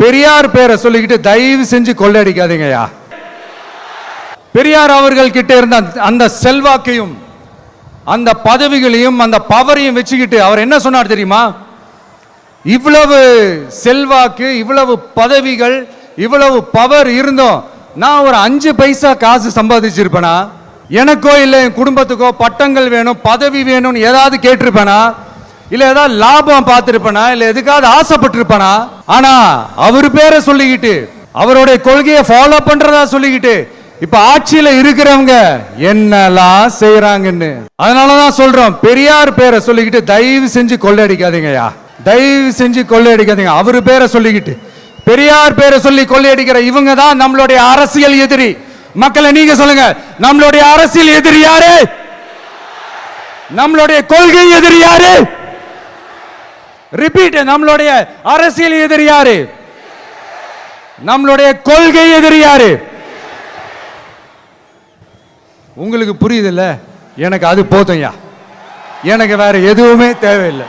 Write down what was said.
பெரியார் பேரை சொல்லிக்கிட்டு தயவு செஞ்சு கொள்ளையடிக்காதீங்கய்யா. பெரியார் அவர்கள் கிட்ட இருந்த அந்த செல்வாக்கையும் அந்த பதவிகளையும் அந்த பவரையும் வச்சுக்கிட்டு அவர் என்ன சொன்னார் தெரியுமா? இவ்வளவு செல்வாக்கு, இவ்வளவு பதவிகள், இவ்வளவு பவர் இருந்தோம் நான் ஒரு 5 பைசா காசு சம்பாதிச்சிருப்பேனா? எனக்கோ இல்லை என் குடும்பத்துக்கோ பட்டங்கள் வேணும், பதவி வேணும்னு ஏதாவது கேட்டிருப்பேனா? இல்ல ஏதாவது லாபம் பார்த்திருப்பேனா? இல்ல எதுக்காவது ஆசைப்பட்டிருப்பேனா? ஆனா அவர் பேரை சொல்லிக்கிட்டு அவருடைய கொள்கையை ஃபாலோ பண்றதா சொல்லிக்கிட்டு இப்ப ஆட்சியில இருக்கிறவங்க என்னெல்லாம் செய்யறாங்கன்னு. அதனாலதான் சொல்றோம், பெரியார் பேரை சொல்லிக்கிட்டு தயவு செஞ்சு கொள்ளையடிக்காதீங்கய்யா, தயவு செஞ்சு கொள்ளையடிக்காதீங்க. அவரு பேரை சொல்லிக்கிட்டு பெரியார் பேரை சொல்லி கொள்ளையடிக்கிற இவங்க தான் நம்மளுடைய அரசியல் எதிரி. மக்களை நீங்க சொல்லுங்க, நம்மளுடைய அரசியல் எதிரி யாரு? நம்மளுடைய கொள்கை எதிரி யாரு? ரிப்பீட், நம்மளுடைய அரசியல் எதிரி யாரு? நம்மளுடைய கொள்கை எதிரி யாரு? உங்களுக்கு புரியுது இல்ல? எனக்கு அது போதும்யா, எனக்கு வேற எதுவுமே தேவையில்லை.